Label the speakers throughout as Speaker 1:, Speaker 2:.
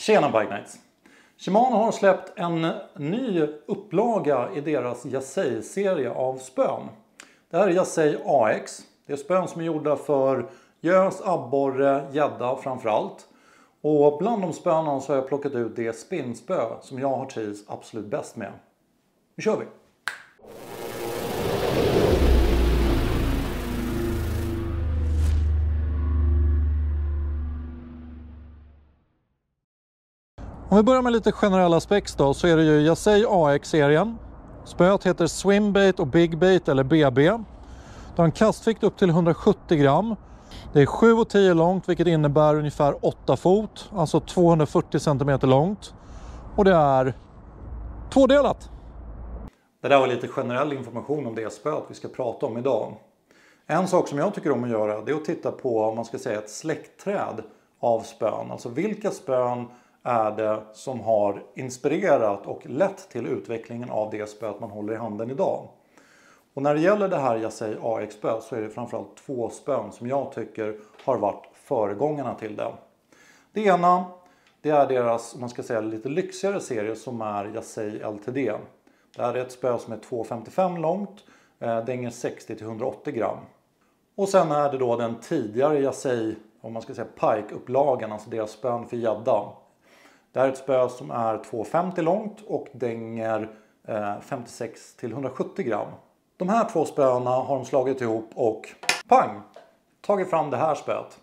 Speaker 1: Tjena Bike Nights! Shimano har släppt en ny upplaga i deras Yasei-serie av spön. Det här är Yasei AX. Det är spön som är gjorda för gös, abborre, gädda framförallt. Och bland de spöna så har jag plockat ut det spinnspö som jag har trivs absolut bäst med. Nu kör vi! Om vi börjar med lite generella specs då, så är det ju Yasei AX-serien. Spöet heter Swimbait och Bigbait eller BB. Det har en kastvikt upp till 170 gram. Det är 7,10 långt, vilket innebär ungefär 8 fot, alltså 240 cm långt. Och det är tvådelat. Det där var lite generell information om det spöet vi ska prata om idag. En sak som jag tycker om att göra, det är att titta på, om man ska säga, ett släktträd av spön. Alltså vilka spön är det som har inspirerat och lett till utvecklingen av det spöet man håller i handen idag. Och när det gäller det här Yasei AX-spö så är det framförallt två spön som jag tycker har varit föregångarna till det. Det ena, det är deras, man ska säga, lite lyxigare serie som är Yasei LTD. Det här är ett spö som är 2,55 långt, dänger 60-180 gram. Och sen är det då den tidigare Yasei, om man ska säga, Pike-upplagan, alltså deras spön för gädda. Det här är ett spö som är 2,50 långt och dänger 56-170 gram. De här två spöna har de slagit ihop och pang! Tagit fram det här spöet.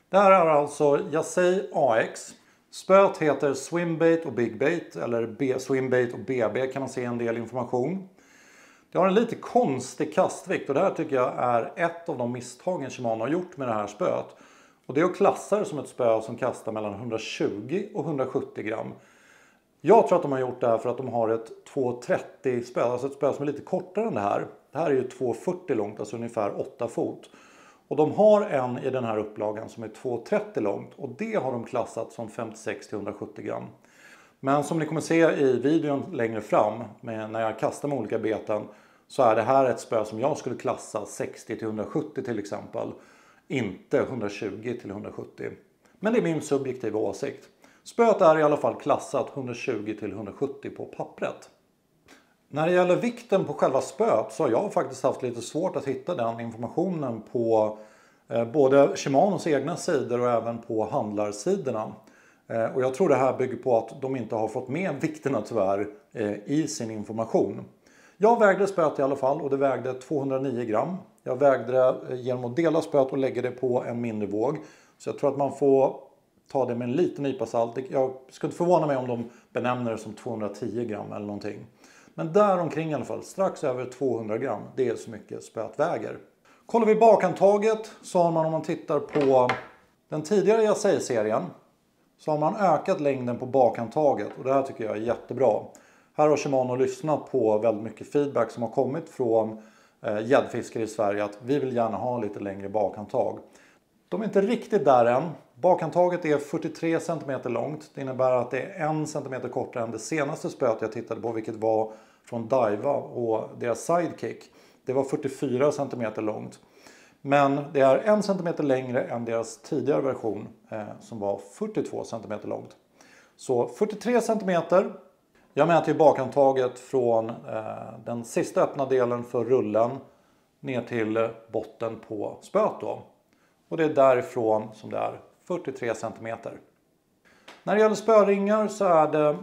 Speaker 1: Det här är alltså Yasei AX. Spöet heter Swimbait och Bigbait, eller Swimbait och BB kan man se en del information. Det har en lite konstig kastvikt och det här tycker jag är ett av de misstagen Shimano har gjort med det här spöet. Och det är att klassa det som ett spö som kastar mellan 120 och 170 gram. Jag tror att de har gjort det här för att de har ett 2,30 spö, alltså ett spö som är lite kortare än det här. Det här är ju 2,40 långt, alltså ungefär 8 fot. Och de har en i den här upplagan som är 2,30 långt och det har de klassat som 56-170 gram. Men som ni kommer se i videon längre fram, när jag kastar med olika beten, så är det här ett spö som jag skulle klassa 60-170 till exempel. Inte 120-170. Men det är min subjektiva åsikt. Spöet är i alla fall klassat 120-170 på pappret. När det gäller vikten på själva spöet så har jag faktiskt haft lite svårt att hitta den informationen på både Shimanos egna sidor och även på handlarsidorna. Och jag tror det här bygger på att de inte har fått med vikterna tyvärr i sin information. Jag vägde spöet i alla fall och det vägde 209 gram. Jag vägde det genom att dela spöet och lägga det på en mindre våg. Så jag tror att man får ta det med en liten nypa salt. Jag skulle inte förvåna mig om de benämner det som 210 gram eller någonting. Men där omkring i alla fall, strax över 200 gram. Det är så mycket spöet väger. Kollar vi bakhandtaget så har man, om man tittar på den tidigare Yasei-serien, så har man ökat längden på bakhandtaget. Och det här tycker jag är jättebra. Här har Shimano lyssnat på väldigt mycket feedback som har kommit från gäddfiskare i Sverige att vi vill gärna ha lite längre bakhandtag. De är inte riktigt där än. Bakhandtaget är 43 cm långt. Det innebär att det är 1 cm kortare än det senaste spöet jag tittade på, vilket var från Daiwa och deras Sidekick. Det var 44 cm långt. Men det är 1 cm längre än deras tidigare version som var 42 cm långt. Så 43 cm. Jag mäter bakhandtaget från den sista öppna delen för rullen ner till botten på spöet då. Och det är därifrån som det är 43 cm. När det gäller spöringar så är det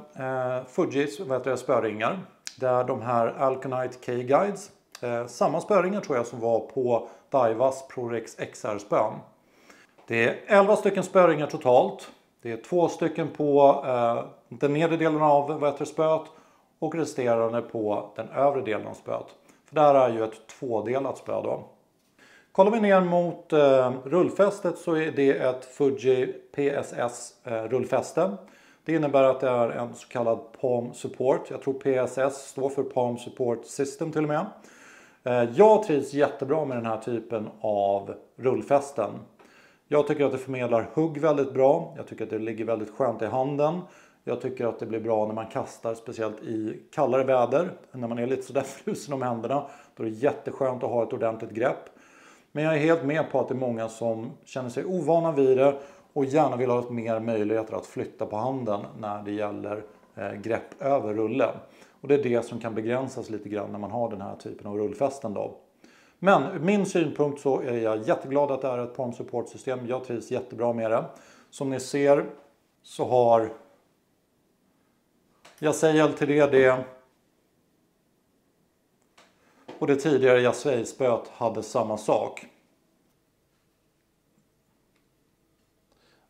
Speaker 1: Fujis spöringar. Det är de här Alconite K-Guides. Samma spöringar tror jag som var på Daiwas ProRex XR-spön. Det är 11 stycken spöringar totalt. Det är 2 stycken på den nedre delen av spöet och resterande på den övre delen av spöet. För det här är ju ett tvådelat spö då. Kollar vi ner mot rullfästet så är det ett Fuji PSS rullfäste. Det innebär att det är en så kallad Palm Support. Jag tror PSS står för Palm Support System till och med. Jag trivs jättebra med den här typen av rullfästen. Jag tycker att det förmedlar hugg väldigt bra. Jag tycker att det ligger väldigt skönt i handen. Jag tycker att det blir bra när man kastar, speciellt i kallare väder. När man är lite sådär frusen om händerna. Då är det jätteskönt att ha ett ordentligt grepp. Men jag är helt med på att det är många som känner sig ovana vid det och gärna vill ha mer möjligheter att flytta på handen när det gäller grepp över rulle. Och det är det som kan begränsas lite grann när man har den här typen av rullfästen då. Men ur min synpunkt så är jag jätteglad att det är ett palm support system. Jag trivs jättebra med det. Som ni ser så har Yasei LTD det. Och det tidigare Yasei-spöet hade samma sak.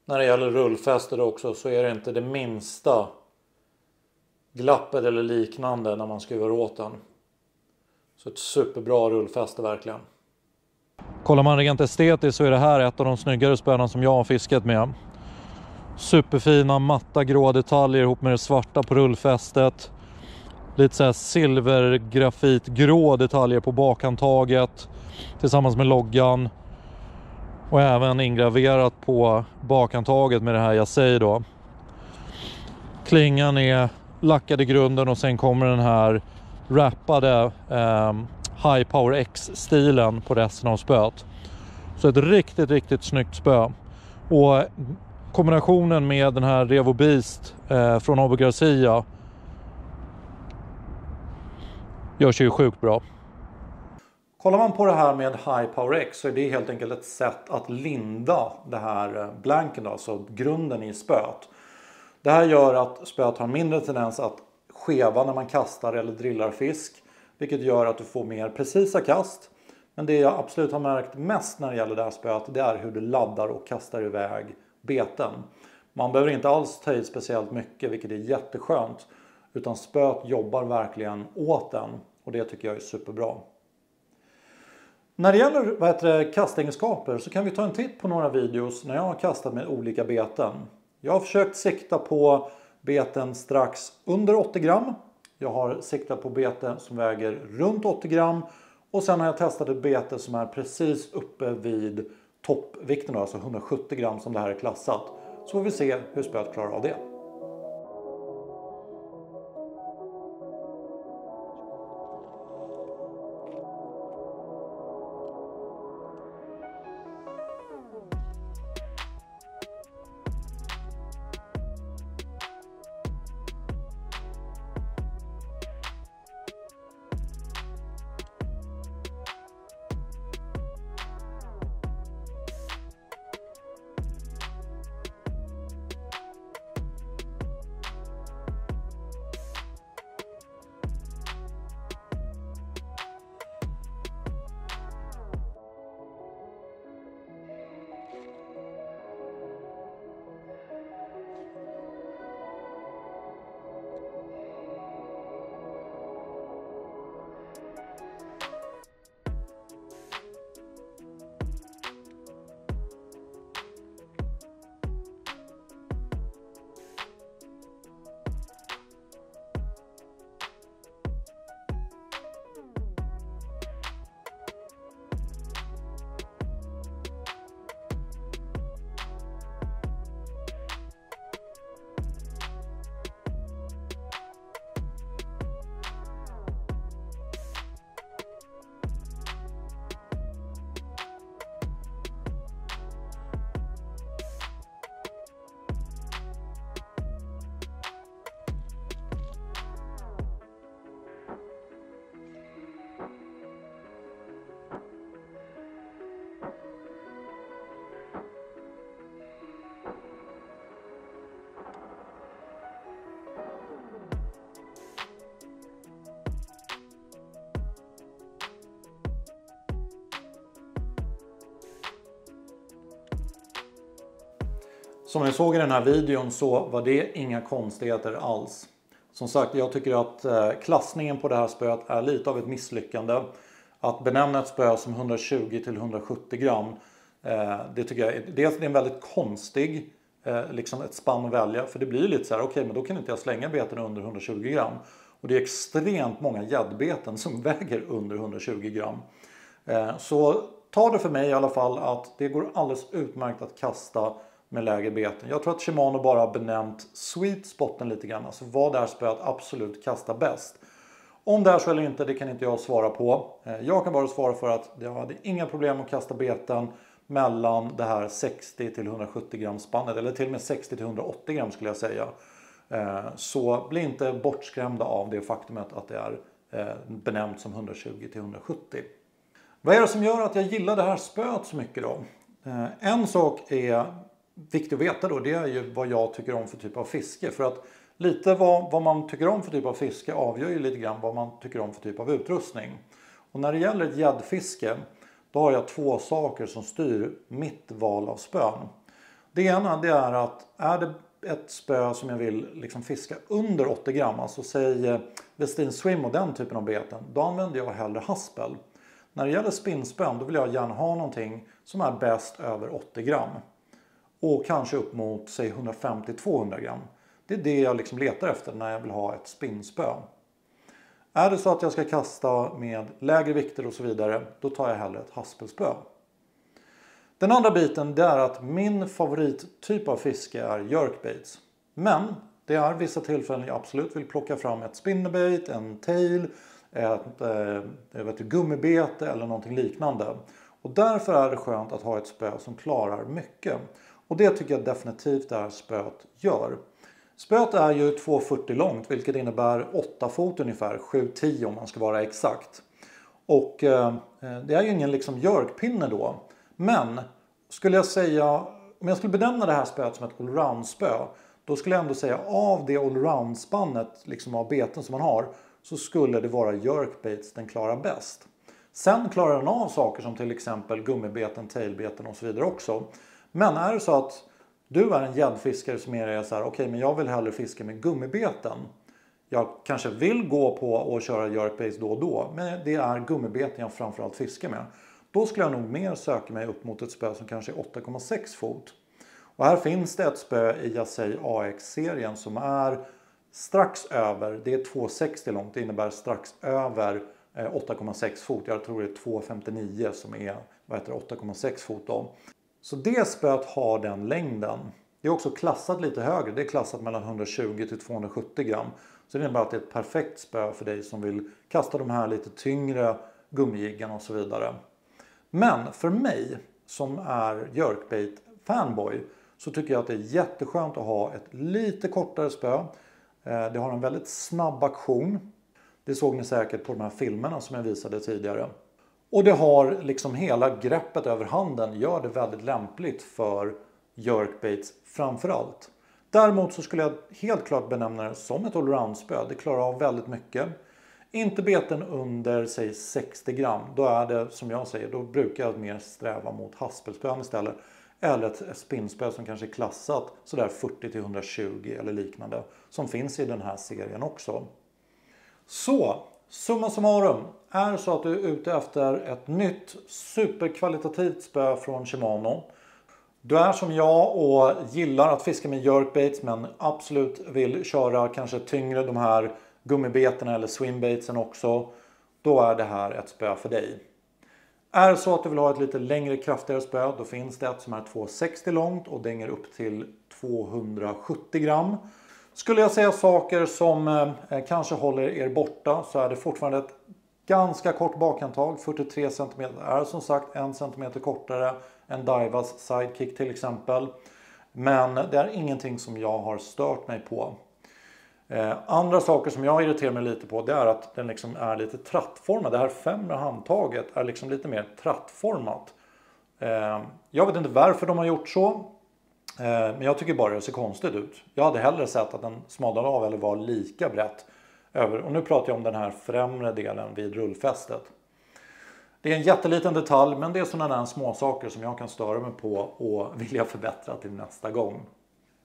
Speaker 1: När det gäller rullfästet också så är det inte det minsta glappet eller liknande när man skruvar åt den. Så ett superbra rullfäste verkligen. Kollar man rent estetiskt så är det här ett av de snyggare spöna som jag har fiskat med. Superfina matta grå detaljer ihop med det svarta på rullfästet. Lite så här silvergrafitgrå detaljer på bakhandtaget tillsammans med loggan. Och även ingraverat på bakhandtaget med det här Yasei då. Klingan är lackad i grunden och sen kommer den här wrappade High Power X-stilen på resten av spöet. Så ett riktigt snyggt spö. Och kombinationen med den här Revo Beast från Hobby Garcia gör sig ju sjukt bra. Kollar man på det här med High Power X så är det helt enkelt ett sätt att linda det här blanken, alltså grunden i spöet. Det här gör att spöet har mindre tendens att skeva när man kastar eller drillar fisk. Vilket gör att du får mer precisa kast. Men det jag absolut har märkt mest när det gäller det här spöet, det är hur du laddar och kastar iväg beten. Man behöver inte alls ta i speciellt mycket, vilket är jätteskönt. Utan spöet jobbar verkligen åt den. Och det tycker jag är superbra. När det gäller kastegenskaper så kan vi ta en titt på några videos när jag har kastat med olika beten. Jag har försökt sikta på beten strax under 80 gram. Jag har siktat på bete som väger runt 80 gram. Och sen har jag testat ett bete som är precis uppe vid toppvikten, alltså 170 gram som det här är klassat. Så får vi se hur spöet klarar av det. Som ni såg i den här videon så var det inga konstigheter alls. Som sagt, jag tycker att klassningen på det här spöet är lite av ett misslyckande. Att benämna ett spö som 120 till 170 gram. Det tycker jag dels är en väldigt konstig liksom ett spann att välja. För det blir lite så här, okej, men då kan inte jag slänga beten under 120 gram. Och det är extremt många gäddbeten som väger under 120 gram. Så ta det för mig i alla fall att det går alldeles utmärkt att kasta med lägre beten. Jag tror att Shimano bara har benämnt sweet spoten lite grann. Alltså vad det är spöet absolut kastar bäst. Om det är så eller inte, det kan inte jag svara på. Jag kan bara svara för att jag hade inga problem att kasta beten mellan det här 60 till 170 gram spannet, eller till och med 60 till 180 gram skulle jag säga. Så bli inte bortskrämda av det faktumet att det är benämnt som 120 till 170. Vad är det som gör att jag gillar det här spöet så mycket då? En sak är viktigt att veta då, det är ju vad jag tycker om för typ av fiske. För att lite vad man tycker om för typ av fiske avgör ju lite grann vad man tycker om för typ av utrustning. Och när det gäller ett gäddfiske, då har jag två saker som styr mitt val av spön. Det ena det är att är det ett spö som jag vill liksom fiska under 80 gram, alltså säg Westin Swim och den typen av beten, då använder jag hellre haspel. När det gäller spinnspön, då vill jag gärna ha någonting som är bäst över 80 gram. Och kanske upp mot säg 150-200 gram. Det är det jag liksom letar efter när jag vill ha ett spinnspö. Är det så att jag ska kasta med lägre vikter och så vidare, då tar jag hellre ett haspelspö. Den andra biten det är att min favorittyp av fiske är jerkbaits. Men det är vissa tillfällen jag absolut vill plocka fram ett spinnerbait, en tail, ett gummibete eller någonting liknande. Och därför är det skönt att ha ett spö som klarar mycket. Och det tycker jag definitivt det här spöet gör. Spöet är ju 2,40 långt, vilket innebär 8 fot ungefär, 7,10 om man ska vara exakt. Och det är ju ingen liksom jerkpinne då. Men skulle jag säga, om jag skulle benämna det här spöet som ett allround-spö, då skulle jag ändå säga av det allround-spannet liksom av beten som man har, så skulle det vara jerkbaits den klarar bäst. Sen klarar den av saker som till exempel gummibeten, tailbeten och så vidare också. Men är det så att du är en gäddfiskare som är så här, okej, men jag vill hellre fiska med gummibeten. Jag kanske vill gå på och köra jerkbaits då och då, men det är gummibeten jag framförallt fiskar med. Då skulle jag nog mer söka mig upp mot ett spö som kanske är 8,6 fot. Och här finns det ett spö i Yasei AX-serien som är strax över, det är 2,60 långt, det innebär strax över 8,6 fot. Jag tror det är 2,59 som är 8,6 fot då. Så det spöet har den längden. Det är också klassat lite högre, det är klassat mellan 120 till 270 gram. Så det innebär att det är ett perfekt spö för dig som vill kasta de här lite tyngre gummijiggarna och så vidare. Men för mig som är jerkbait fanboy så tycker jag att det är jätteskönt att ha ett lite kortare spö. Det har en väldigt snabb aktion. Det såg ni säkert på de här filmerna som jag visade tidigare. Och det har liksom hela greppet över handen, gör det väldigt lämpligt för jerkbaits framförallt. Däremot så skulle jag helt klart benämna det som ett allround-spö. Det klarar av väldigt mycket. Inte beten under säg 60 gram. Då är det som jag säger, då brukar jag mer sträva mot haspelspön istället. Eller ett spinnspö som kanske är klassat sådär 40 till 120 eller liknande. Som finns i den här serien också. Så, summa summarum. Är det så att du är ute efter ett nytt superkvalitativt spö från Shimano. Du är som jag och gillar att fiska med jerkbaits men absolut vill köra kanske tyngre de här gummibeterna eller swimbaitsen också. Då är det här ett spö för dig. Är det så att du vill ha ett lite längre kraftigare spö, då finns det ett som är 2,60 långt och dänger upp till 270 gram. Skulle jag säga saker som kanske håller er borta så är det fortfarande ett ganska kort bakhandtag. 43 cm är som sagt 1 cm kortare än Daivas Sidekick till exempel. Men det är ingenting som jag har stört mig på. Andra saker som jag irriterar mig lite på det är att den liksom är lite trattformad. Det här främre handtaget är liksom lite mer trattformat. Jag vet inte varför de har gjort så. Men jag tycker bara det ser konstigt ut. Jag hade hellre sett att den smalnade av eller var lika brett över. Och nu pratar jag om den här främre delen vid rullfästet. Det är en jätteliten detalj, men det är sådana där små saker som jag kan störa mig på och vilja förbättra till nästa gång.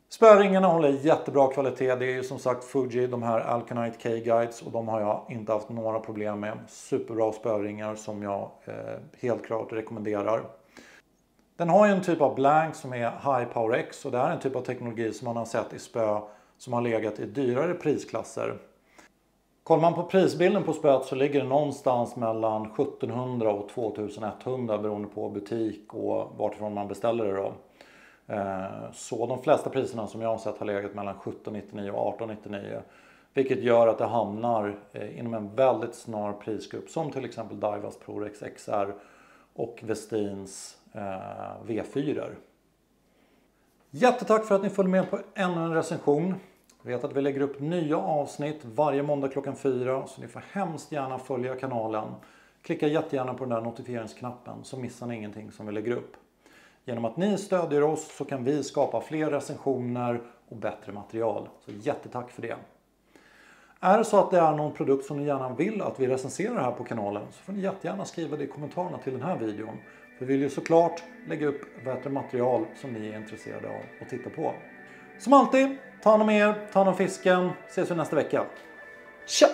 Speaker 1: Spöringarna håller jättebra kvalitet. Det är ju som sagt Fuji, de här Alkanite K-guides, och de har jag inte haft några problem med. Superbra spöringar som jag helt klart rekommenderar. Den har ju en typ av blank som är High Power X, och det är en typ av teknologi som man har sett i spö som har legat i dyrare prisklasser. Kollar man på prisbilden på spöet så ligger det någonstans mellan 1700 och 2100 beroende på butik och vartifrån man beställer det då. Så de flesta priserna som jag har sett har legat mellan 1799 och 1899. Vilket gör att det hamnar inom en väldigt snar prisgrupp som till exempel Daivas ProRex XR och Westins V4. Jättetack för att ni följer med på ännu en recension. Jag vet att vi lägger upp nya avsnitt varje måndag klockan 4, så ni får hemskt gärna följa kanalen. Klicka jättegärna på den där notifieringsknappen så missar ni ingenting som vi lägger upp. Genom att ni stödjer oss så kan vi skapa fler recensioner och bättre material. Så jättetack för det. Är det så att det är någon produkt som ni gärna vill att vi recenserar här på kanalen så får ni jättegärna skriva det i kommentarerna till den här videon. För vi vill ju såklart lägga upp bättre material som ni är intresserade av att titta på. Som alltid, ta hand om er, ta hand om fisken. Ses vi nästa vecka. Tja!